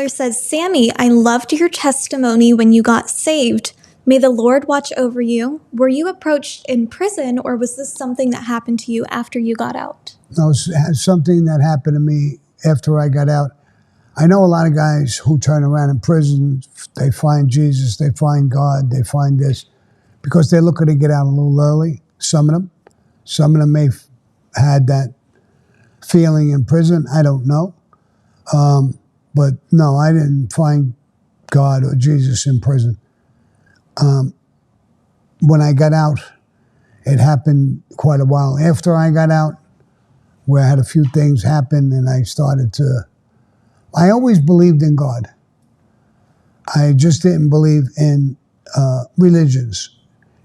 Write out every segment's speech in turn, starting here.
Says, Sammy, I loved your testimony when you got saved. May the Lord watch over you. Were you approached in prison, or was this something that happened to you after you got out? No, it's something that happened to me after I got out. I know a lot of guys who turn around in prison, they find Jesus, they find God, they find this, because they're looking to get out a little early, some of them. Some of them may have had that feeling in prison, I don't know. But no, I didn't find God or Jesus in prison. When I got out, it happened quite a while after I got out, where I had a few things happen and I always believed in God. I just didn't believe in religions.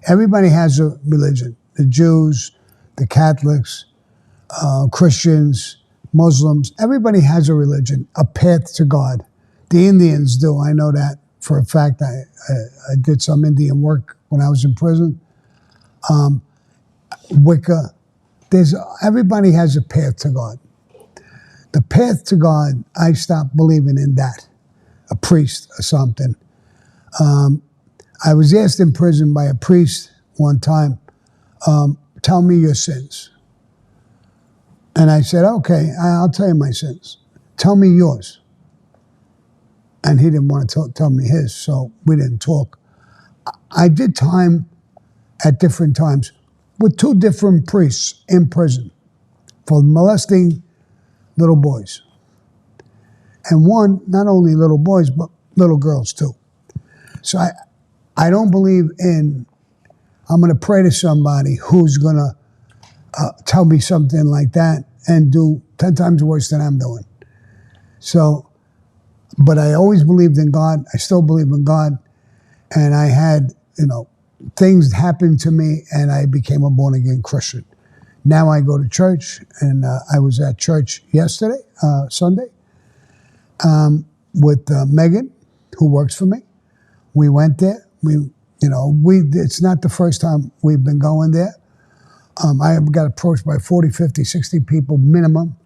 Everybody has a religion. The Jews, the Catholics, Christians, Muslims, everybody has a religion, a path to God. The Indians do, I know that for a fact. I did some Indian work when I was in prison. Wicca, everybody has a path to God. The path to God, I stopped believing in that, a priest or something. I was asked in prison by a priest one time, tell me your sins. And I said, okay, I'll tell you my sins. Tell me yours. And he didn't want to tell me his, so we didn't talk. I did time at different times with 2 different priests in prison for molesting little boys. And one, not only little boys, but little girls too. So I don't believe in, I'm going to pray to somebody who's going to tell me something like that and do 10 times worse than I'm doing. So, but I always believed in God. I still believe in God. And I had, things happened to me and I became a born-again Christian. Now I go to church, and I was at church yesterday, Sunday, with Megan, who works for me. We went there. It's not the first time we've been going there. I got approached by 40, 50, 60 people minimum,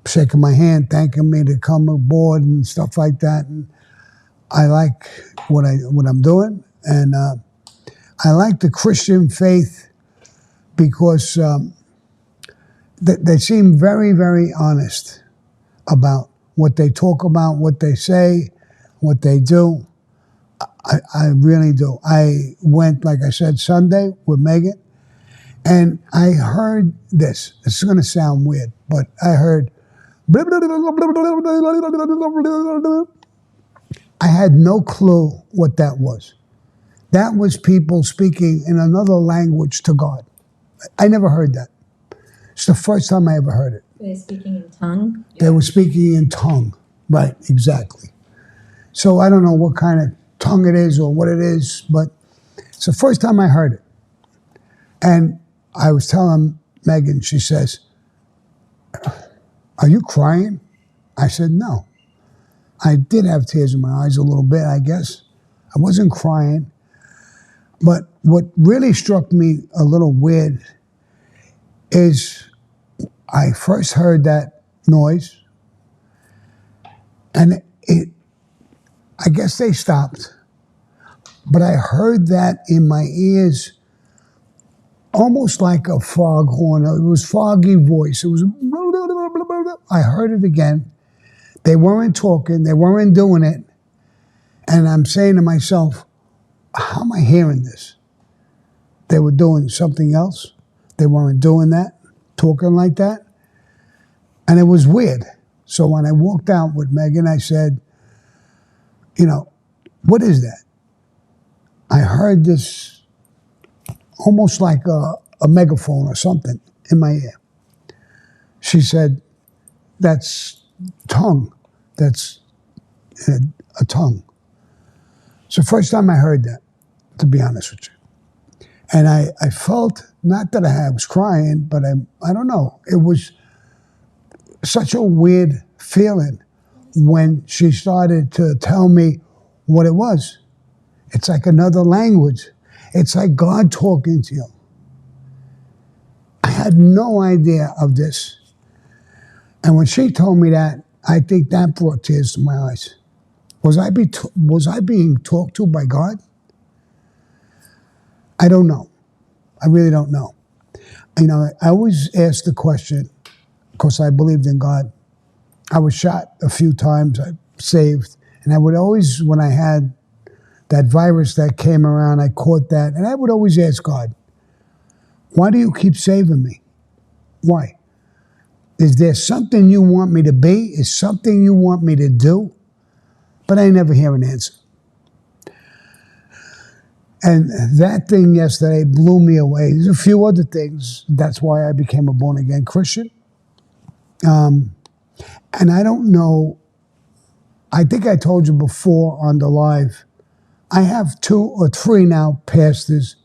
shaking my hand, thanking me to come aboard and stuff like that. And I like what I'm doing, and I like the Christian faith because they seem very, very honest about what they talk about, what they say, what they do. I really do. I went, like I said, Sunday with Megan, and I heard this. This is going to sound weird, but I heard, I had no clue what that was. That was people speaking in another language to God. I never heard that. It's the first time I ever heard it. Were they speaking in tongue? They were speaking in tongue. Right, exactly. So I don't know what kind of tongue it is or what it is, but it's the first time I heard it. And I was telling Megan, she says, are you crying? I said, no. I did have tears in my eyes a little bit, I guess. I wasn't crying. But what really struck me a little weird is I first heard that noise, and I guess they stopped, but I heard that in my ears almost like a foghorn. It was foggy voice. It was, I heard it again. They weren't talking. They weren't doing it. And I'm saying to myself, how am I hearing this? They were doing something else. They weren't doing that, talking like that. And it was weird. So when I walked out with Megan, I said, what is that? I heard this almost like a megaphone or something in my ear. She said, that's tongue. That's a tongue. It's the first time I heard that, to be honest with you. And I felt, not that I was crying, but I don't know. It was such a weird feeling when she started to tell me what it was. It's like another language. It's like God talking to you. I had no idea of this. And when she told me that, I think that brought tears to my eyes. Was I being talked to by God? I don't know. I really don't know. You know, I always ask the question, because I believed in God. I was shot a few times, I saved, and I would always, when I had that virus that came around, I caught that, and I would always ask God, why do you keep saving me? Why? Is there something you want me to be? Is something you want me to do? But I never hear an answer. And that thing yesterday blew me away. There's a few other things. That's why I became a born-again Christian. And I don't know, I think I told you before on the live, I have 2 or 3 now pastors,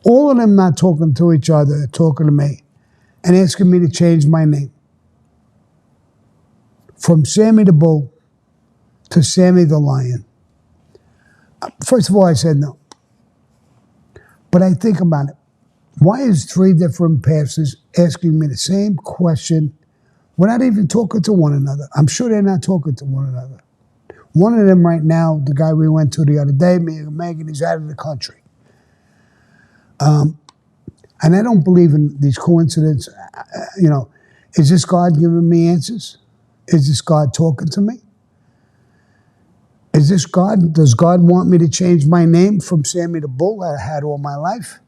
all of them not talking to each other, talking to me, and asking me to change my name. From Sammy the Bull to Sammy the Lion. First of all, I said no. But I think about it. Why is 3 different pastors asking me the same question without even talking to one another? I'm sure they're not talking to one another. One of them right now, the guy we went to the other day, me and Megan, he's out of the country. And I don't believe in these coincidences. You know, is this God giving me answers? Is this God talking to me? Is this God? Does God want me to change my name from Sammy the Bull that I had all my life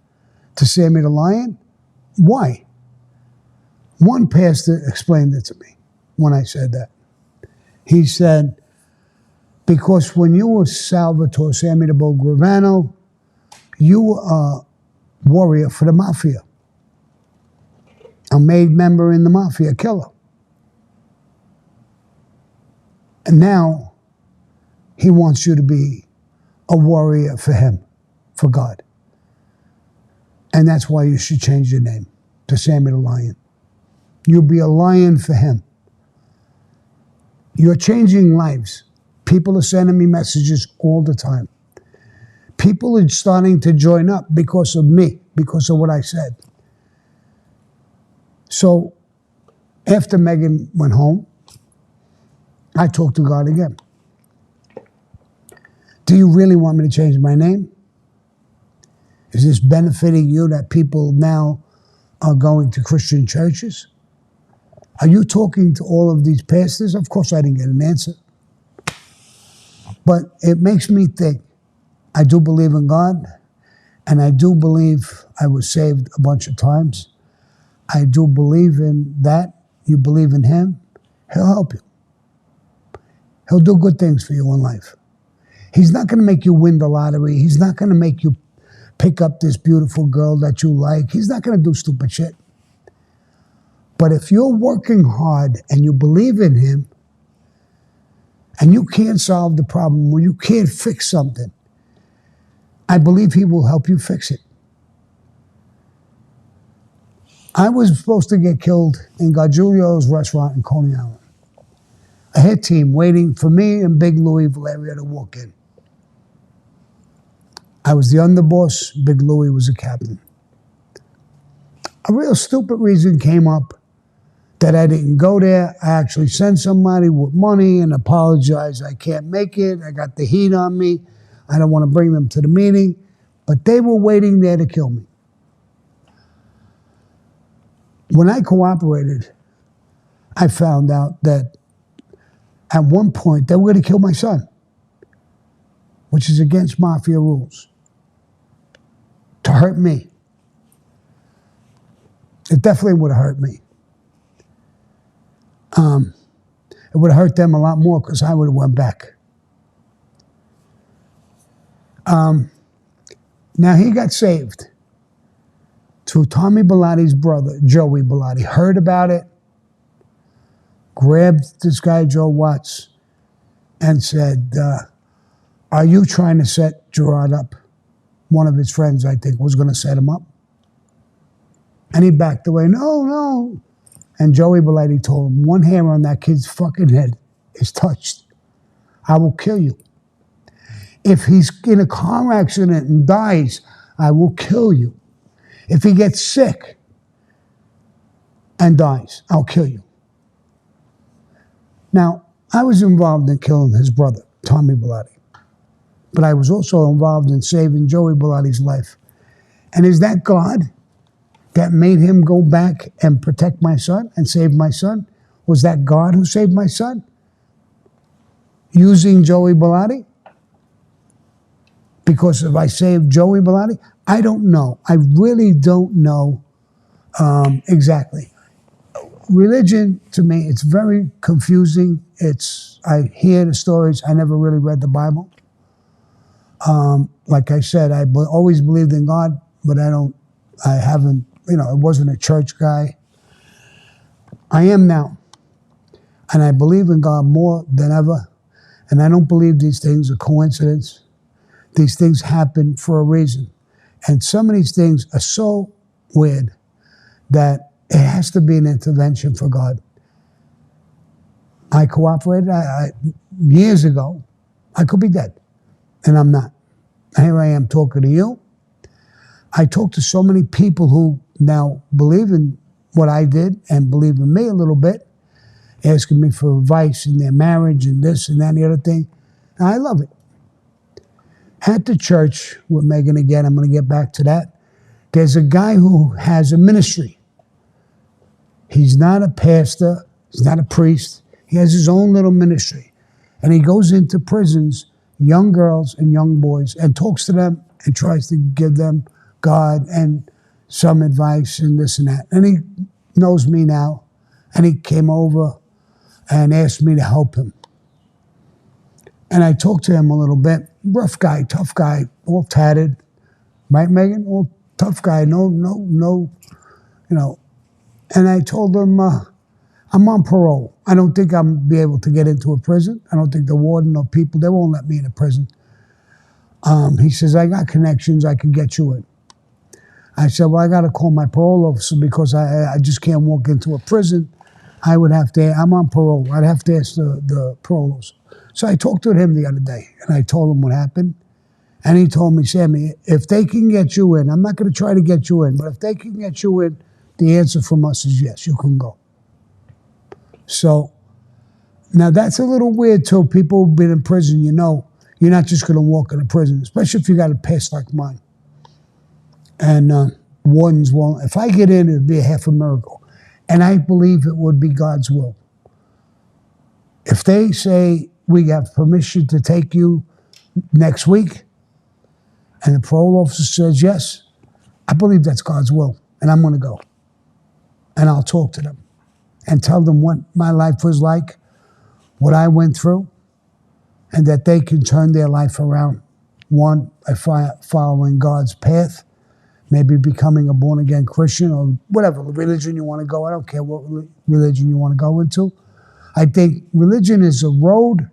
to Sammy the Lion? Why? One pastor explained it to me when I said that. He said, because when you were Salvatore, Sammy the Bull Gravano, you were a warrior for the Mafia, a made member in the Mafia, killer. And now he wants you to be a warrior for him, for God. And that's why you should change your name to Sammy the Lion. You'll be a lion for him. You're changing lives. People are sending me messages all the time. People are starting to join up because of me, because of what I said. So after Megan went home, I talked to God again. Do you really want me to change my name? Is this benefiting you that people now are going to Christian churches? Are you talking to all of these pastors? Of course I didn't get an answer. But it makes me think. I do believe in God, and I do believe I was saved a bunch of times. I do believe in that. You believe in him, he'll help you. He'll do good things for you in life. He's not going to make you win the lottery. He's not going to make you pick up this beautiful girl that you like. He's not going to do stupid shit. But if you're working hard and you believe in him, and you can't solve the problem, or you can't fix something, I believe he will help you fix it. I was supposed to get killed in Gargiulio's restaurant in Coney Island. A hit team waiting for me and Big Louie Valeria to walk in. I was the underboss, Big Louie was the captain. A real stupid reason came up that I didn't go there. I actually sent somebody with money and apologized. I can't make it. I got the heat on me. I don't want to bring them to the meeting. But they were waiting there to kill me. When I cooperated, I found out that at one point they were going to kill my son, which is against Mafia rules, to hurt me. It definitely would have hurt me. It would have hurt them a lot more because I would have went back. Now he got saved through Tommy Bellatti's brother, Joey Bellotti. Heard about it, grabbed this guy, Joe Watts, and said, are you trying to set Gerard up? One of his friends, I think, was going to set him up. And he backed away. No, no. And Joey Bellotti told him, one hair on that kid's fucking head is touched, I will kill you. If he's in a car accident and dies, I will kill you. If he gets sick and dies, I'll kill you. Now, I was involved in killing his brother, Tommy Bellotti. But I was also involved in saving Joey Bellotti's life. And is that God that made him go back and protect my son and save my son? Was that God who saved my son? Using Joey Bellotti? Because if I saved Joey Bellotti? I don't know. I really don't know exactly. Religion, to me, it's very confusing. I hear the stories. I never really read the Bible. Like I said, I always believed in God, but I haven't, I wasn't a church guy. I am now. And I believe in God more than ever. And I don't believe these things are coincidence. These things happen for a reason. And some of these things are so weird that it has to be an intervention for God. I cooperated years ago. I could be dead, and I'm not. Here I am talking to you. I talk to so many people who now believe in what I did and believe in me a little bit, asking me for advice in their marriage and this and that and the other thing. And I love it. At the church with Megan again, I'm going to get back to that. There's a guy who has a ministry. He's not a pastor. He's not a priest. He has his own little ministry. And he goes into prisons, young girls and young boys, and talks to them and tries to give them God and some advice and this and that. And he knows me now. And he came over and asked me to help him. And I talked to him a little bit. Rough guy, tough guy, all tatted. Right, Megan? All tough guy, no, And I told him, I'm on parole. I don't think I'm be able to get into a prison. I don't think the warden or people, they won't let me in a prison. He says, I got connections, I could get you in. I said, well, I got to call my parole officer because I just can't walk into a prison. I'm on parole. I'd have to ask the parole officer. So I talked to him the other day, and I told him what happened. And he told me, Sammy, if they can get you in, I'm not going to try to get you in, but if they can get you in, the answer from us is yes, you can go. So, now that's a little weird too. People who've been in prison, you're not just going to walk into prison, especially if you got a past like mine. And wardens won't. If I get in, it'd be a half a miracle. And I believe it would be God's will. If they say, we have permission to take you next week, and the parole officer says yes, I believe that's God's will, and I'm going to go. And I'll talk to them and tell them what my life was like, what I went through, and that they can turn their life around. One, by following God's path, maybe becoming a born-again Christian or whatever religion you want to go. I don't care what religion you want to go into. I think religion is a road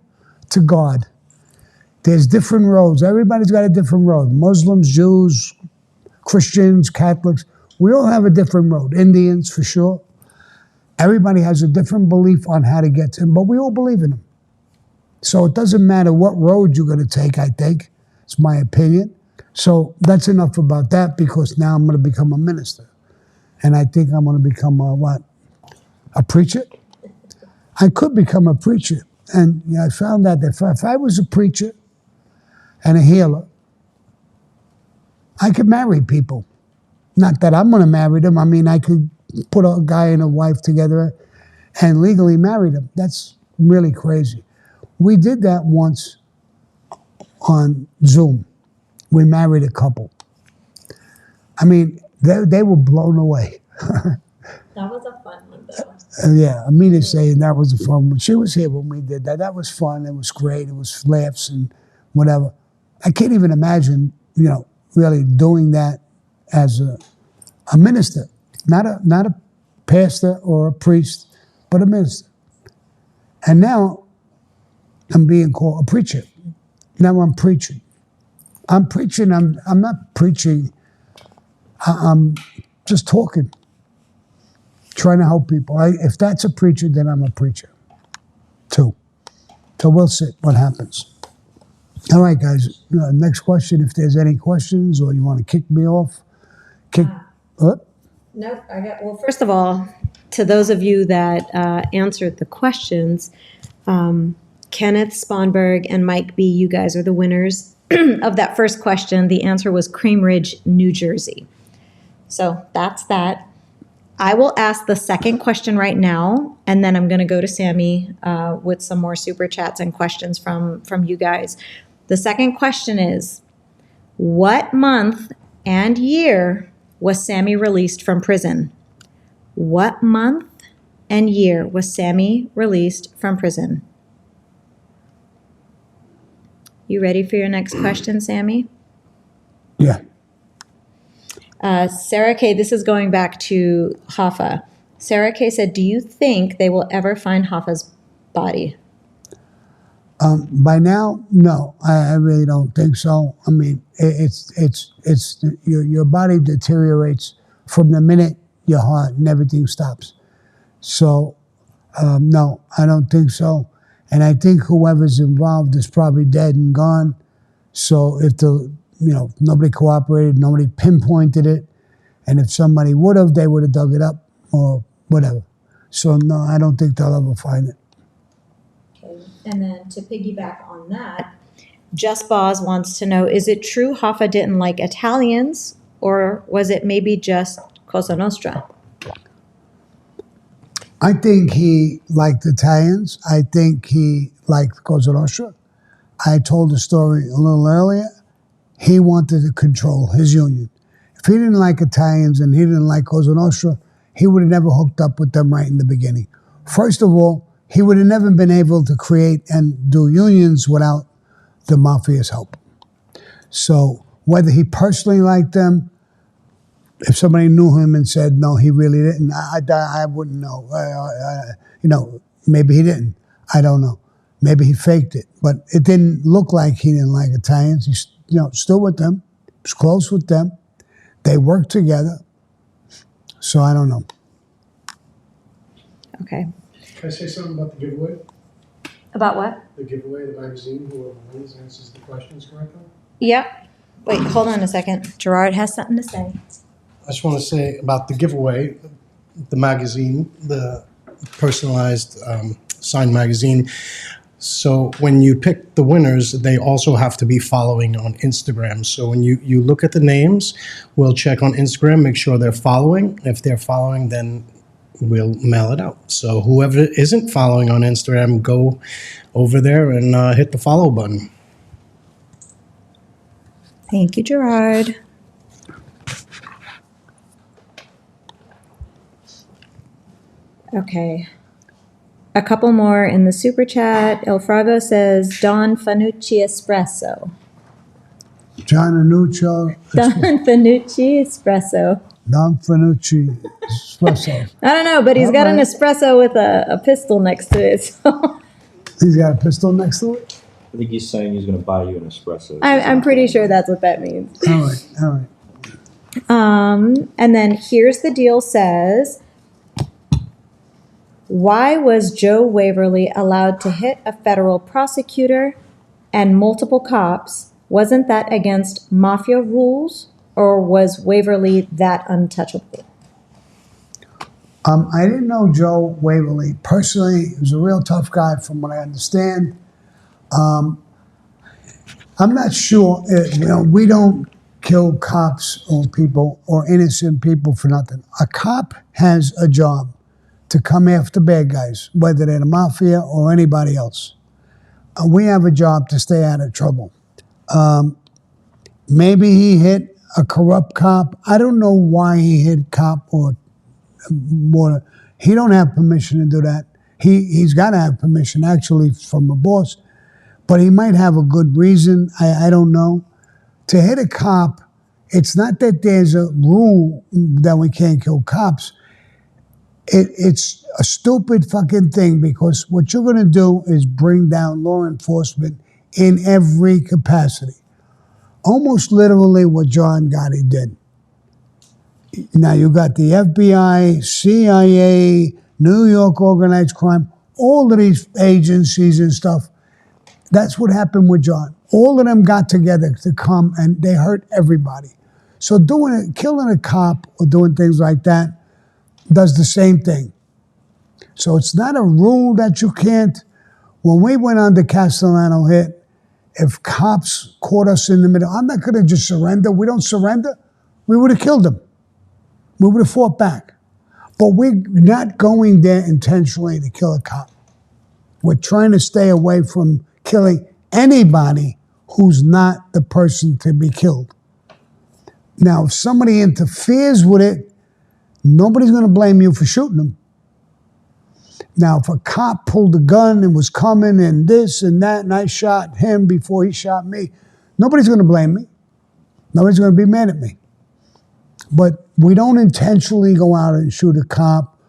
to God. There's different roads. Everybody's got a different road. Muslims, Jews, Christians, Catholics. We all have a different road. Indians, for sure. Everybody has a different belief on how to get to him, but we all believe in him. So it doesn't matter what road you're going to take, I think. It's my opinion. So that's enough about that, because now I'm going to become a minister. And I think I'm going to become a preacher? I could become a preacher. And I found out that if I was a preacher and a healer, I could marry people. Not that I'm going to marry them. I mean, I could put a guy and a wife together and legally marry them. That's really crazy. We did that once on Zoom. We married a couple. I mean, they were blown away. That was a fun one, though. Yeah, Amita's saying that was a fun one. She was here when we did that. That was fun. It was great. It was laughs and whatever. I can't even imagine, really doing that as a minister. Not a pastor or a priest, but a minister. And now I'm being called a preacher. Now I'm preaching. I'm preaching. I'm not preaching. I'm just talking, trying to help people. If that's a preacher, then I'm a preacher, too. So we'll see what happens. All right, guys. Next question, if there's any questions or you want to kick me off. What? Nope. Well, first of all, to those of you that answered the questions, Kenneth Sponberg and Mike B., you guys are the winners of that first question. The answer was Cream Ridge, New Jersey. So that's that. I will ask the second question right now, and then I'm going to go to Sammy with some more super chats and questions from you guys. The second question is, what month and year was Sammy released from prison? What month and year was Sammy released from prison? You ready for your next question, Sammy? Yeah. Sarah K., this is going back to Hoffa. Sarah K. said, do you think they will ever find Hoffa's body? By now, no, I really don't think so. I mean, your body deteriorates from the minute your heart and everything stops. So, no, I don't think so. And I think whoever's involved is probably dead and gone. So if nobody cooperated, nobody pinpointed it, and if somebody would have, they would have dug it up or whatever. So no, I don't think they'll ever find it. Okay. And then to piggyback on that, Just Boz wants to know, is it true Hoffa didn't like Italians, or was it maybe just Cosa Nostra? I think he liked Italians. I think he liked Cosa Nostra. I told the story a little earlier. He wanted to control his union. If he didn't like Italians and he didn't like Cosa Nostra, he would have never hooked up with them right in the beginning. First of all, he would have never been able to create and do unions without the Mafia's help. So whether he personally liked them, if somebody knew him and said, no, he really didn't, I wouldn't know. Maybe he didn't. I don't know. Maybe he faked it. But it didn't look like he didn't like Italians. He's still with them. He's close with them. They work together. So I don't know. Okay. Can I say something about the giveaway? About what? The giveaway, the magazine, whoever wins answers the questions correctly? Yep. Wait, hold on a second. Gerard has something to say. I just want to say about the giveaway, the magazine, the personalized signed magazine. So when you pick the winners, they also have to be following on Instagram. So when you look at the names, we'll check on Instagram, make sure they're following. If they're following, then we'll mail it out. So whoever isn't following on Instagram, go over there and hit the follow button. Thank you, Gerard. Okay. A couple more in the super chat. El Frago says, Don Fanucci Espresso. John Anuccio. Don Fanucci Espresso. Don Fanucci Espresso. I don't know, but he's got an espresso with a pistol next to it. So. He's got a pistol next to it? I think he's saying he's going to buy you an espresso. I'm pretty sure that's what that means. All right. And then Here's the Deal says, why was Joe Waverly allowed to hit a federal prosecutor and multiple cops? Wasn't that against Mafia rules, or was Waverly that untouchable? I didn't know Joe Waverly personally. He was a real tough guy from what I understand. I'm not sure, we don't kill cops or people or innocent people for nothing. A cop has a job to come after bad guys, whether they're the Mafia or anybody else. We have a job to stay out of trouble. Maybe he hit a corrupt cop. I don't know why he hit cop or more. He don't have permission to do that. He's got to have permission, actually, from a boss. But he might have a good reason. I don't know. To hit a cop, it's not that there's a rule that we can't kill cops. It's a stupid fucking thing, because what you're going to do is bring down law enforcement in every capacity. Almost literally what John Gotti did. Now you got the FBI, CIA, New York organized crime, all of these agencies and stuff. That's what happened with John. All of them got together to come and they hurt everybody. So killing a cop or doing things like that does the same thing. So it's not a rule that you can't. When we went on the Castellano hit, if cops caught us in the middle, I'm not going to just surrender. We don't surrender. We would have killed them. We would have fought back. But we're not going there intentionally to kill a cop. We're trying to stay away from killing anybody who's not the person to be killed. Now, if somebody interferes with it, nobody's going to blame you for shooting them. Now, if a cop pulled a gun and was coming and this and that, and I shot him before he shot me, nobody's going to blame me. Nobody's going to be mad at me. But we don't intentionally go out and shoot a cop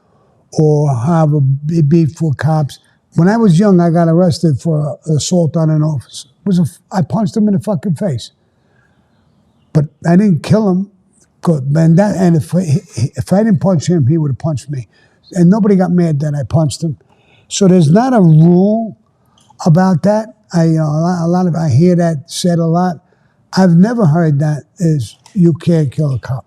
or have a beef with cops. When I was young, I got arrested for assault on an officer. I punched him in the fucking face. But I didn't kill him. And if I didn't punch him, he would have punched me. And nobody got mad that I punched him. So there's not a rule about that. I hear that said a lot. I've never heard that is you can't kill a cop.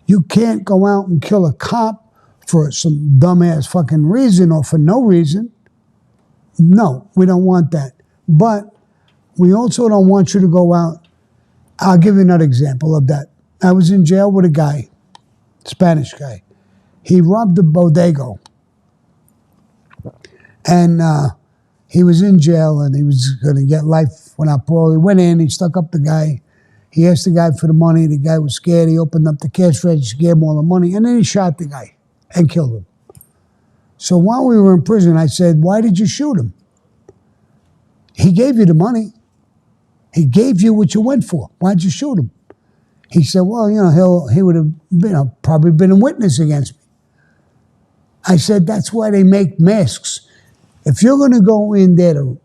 You can't go out and kill a cop for some dumbass fucking reason or for no reason. No, we don't want that. But we also don't want you to go out. I'll give you another example of that. I was in jail with a guy, Spanish guy. He robbed a bodega. And he was in jail and he was going to get life without parole. He went in, he stuck up the guy. He asked the guy for the money. The guy was scared. He opened up the cash register, gave him all the money, and then he shot the guy and killed him. So while we were in prison, I said, why did you shoot him? He gave you the money. He gave you what you went for. Why'd you shoot him? He said, well, he would have probably been a witness against me. I said, that's why they make masks. If you're going to go in there to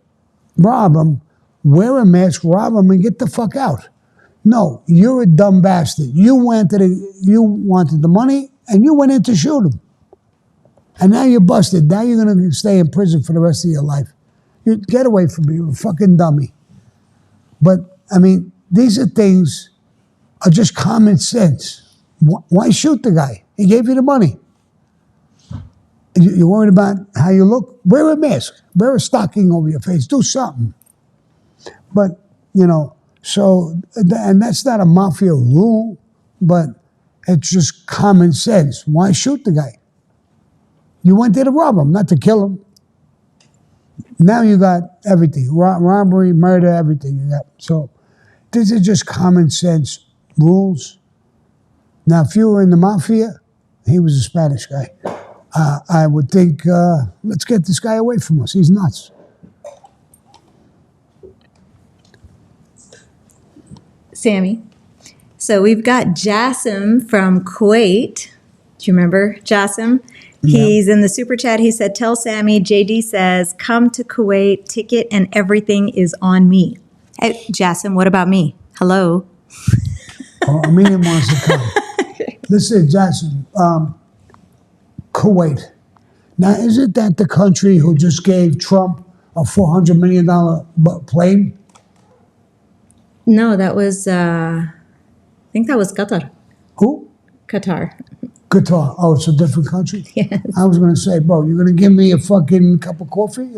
rob them, wear a mask, rob them, and get the fuck out. No, you're a dumb bastard. You wanted the money, and you went in to shoot him. And now you're busted. Now you're going to stay in prison for the rest of your life. You get away from me. You're a fucking dummy. But, I mean, these are things are just common sense. Why shoot the guy? He gave you the money. You're worried about how you look? Wear a mask. Wear a stocking over your face. Do something. But, so, and that's not a mafia rule, but it's just common sense. Why shoot the guy? You went there to rob him, not to kill him. Now you got everything. Robbery, murder, everything you got. So these are just common sense rules. Now, if you were in the mafia, he was a Spanish guy. I would think, let's get this guy away from us. He's nuts. Sammy. So we've got Jassim from Kuwait. Do you remember Jassim? He's in the super chat. He said, tell Sammy, JD says, come to Kuwait, ticket and everything is on me. Hey, Jassim, what about me? Hello. Amelia wants to come. Listen, Jassim, Kuwait. Now, isn't that the country who just gave Trump a $400 million plane? No, that was, I think that was Qatar. Who? Qatar. Qatar. Oh, it's a different country? Yes. I was going to say, bro, you're going to give me a fucking cup of coffee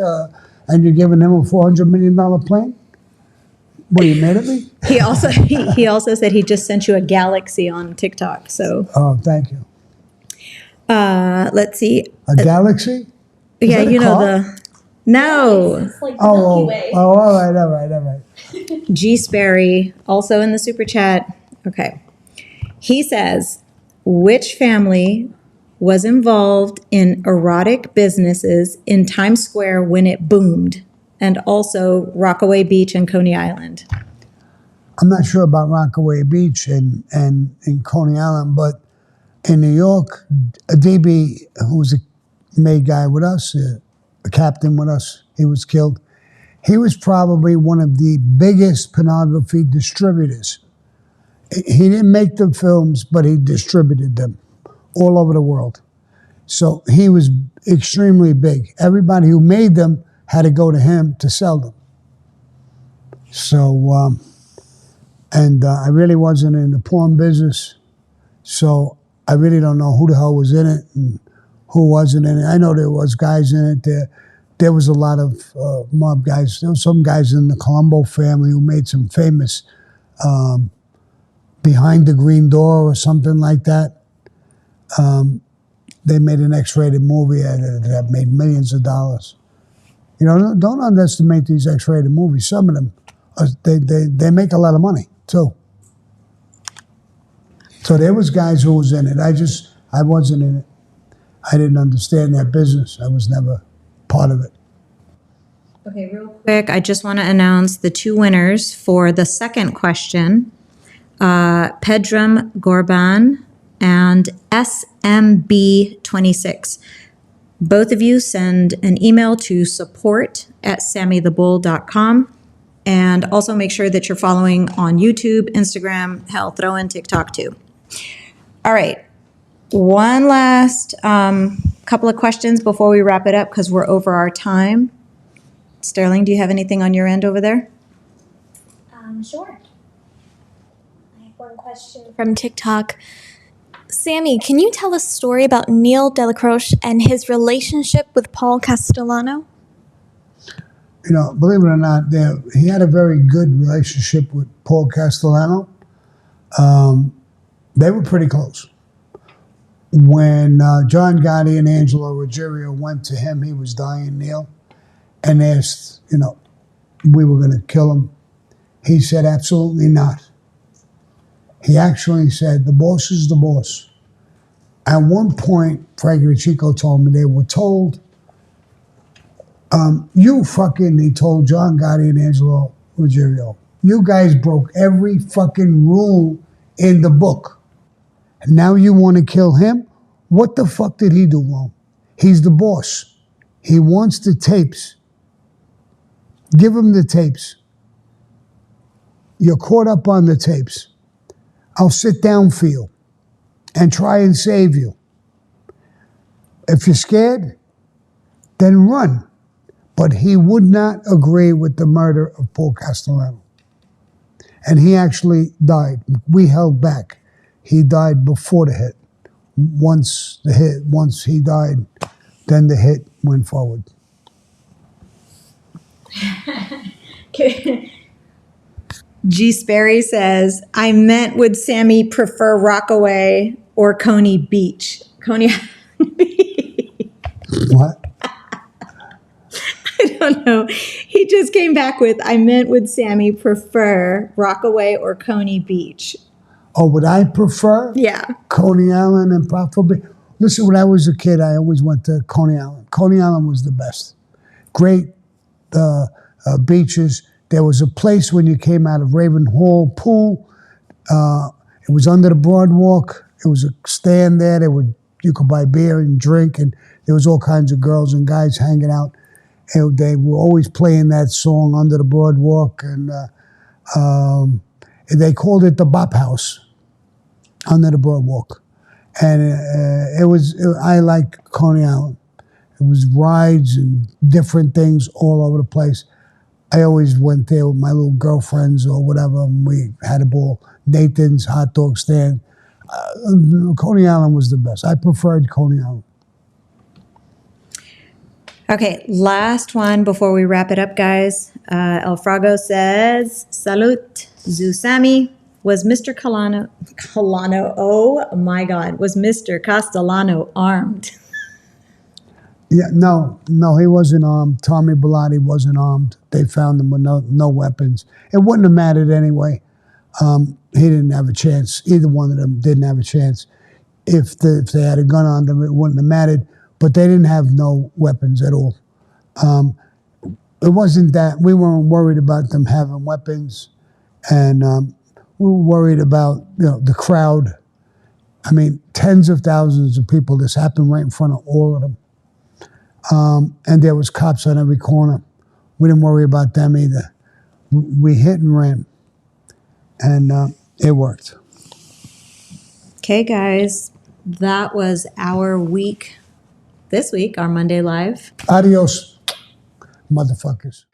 and you're giving him a $400 million plane? What, are you mad at me? He also said he just sent you a galaxy on TikTok. So. Oh, thank you. Let's see. A galaxy? Is Yeah, that a car? No. It's like the Oh, Milky Way. all right. G. Sperry, also in the super chat. Okay. He says, which family was involved in erotic businesses in Times Square when it boomed? And also Rockaway Beach and Coney Island. I'm not sure about Rockaway Beach and in Coney Island, but in New York, a DB, who was a made guy with us, a captain with us, he was killed. He was probably one of the biggest pornography distributors. He didn't make the films, but he distributed them all over the world. So he was extremely big. Everybody who made them had to go to him to sell them. So, I really wasn't in the porn business, so I really don't know who the hell was in it and who wasn't in it. I know there was guys in it. There was a lot of mob guys. There was some guys in the Colombo family who made some famous Behind the Green Door or something like that. They made an X-rated movie that made millions of dollars. You know, don't underestimate these X-rated movies. Some of them, they make a lot of money too. So there was guys who was in it. I wasn't in it. I didn't understand that business. I was never part of it. Okay, real quick, I just want to announce the two winners for the second question. Pedram Gorban and SMB26. Both of you send an email to support@sammythebull.com. And also make sure that you're following on YouTube, Instagram, hell, throw in TikTok too. All right. One last couple of questions before we wrap it up because we're over our time. Sterling, do you have anything on your end over there? Sure. I have one question from TikTok. Sammy, can you tell a story about Neil Delacroix and his relationship with Paul Castellano? You know, believe it or not, he had a very good relationship with Paul Castellano. They were pretty close. When John Gotti and Angelo Ruggiero went to him, he was dying, Neil, and asked, you know, we were going to kill him. He said, absolutely not. He actually said, the boss is the boss. At one point, Frankie DeChico told me they were told, he told John Gotti and Angelo Ruggiero, you guys broke every fucking rule in the book. And now you want to kill him? What the fuck did he do wrong? He's the boss. He wants the tapes. Give him the tapes. You're caught up on the tapes. I'll sit down for you and try and save you. If you're scared, then run. But he would not agree with the murder of Paul Castellano. And he actually died. We held back. He died before the hit. Once he died, then the hit went forward. G. Sperry says, I meant would Sammy prefer Rockaway or Coney Beach? Coney Beach. What? I don't know. He just came back with, I meant would Sammy prefer Rockaway or Coney Beach? Oh, would I prefer? Yeah. Coney Island and probably. Listen, when I was a kid, I always went to Coney Island. Coney Island was the best. Great beaches. There was a place when you came out of Raven Hall Pool. It was under the boardwalk. It was a stand there. You could buy beer and drink, and there was all kinds of girls and guys hanging out. And they were always playing that song Under the Boardwalk, and they called it the Bop House, Under the Boardwalk. And I like Coney Island. It was rides and different things all over the place. I always went there with my little girlfriends or whatever, and we had a ball. Nathan's hot dog stand. Coney Island was the best. I preferred Coney Island. Okay, last one before we wrap it up, guys. El Frago says, Salut, Zusami. Was Mr. Castellano, oh my God, was Mr. Castellano armed? Yeah, no, he wasn't armed. Tommy Bellotti wasn't armed. They found him with no weapons. It wouldn't have mattered anyway. He didn't have a chance. Either one of them didn't have a chance. If they had a gun on them, it wouldn't have mattered. But they didn't have no weapons at all. It wasn't that we weren't worried about them having weapons, and we were worried about the crowd. I mean, tens of thousands of people. This happened right in front of all of them. And there was cops on every corner. We didn't worry about them either. We hit and ran, and it worked. Okay, guys, that was our week. This week, our Monday Live. Adios, motherfuckers.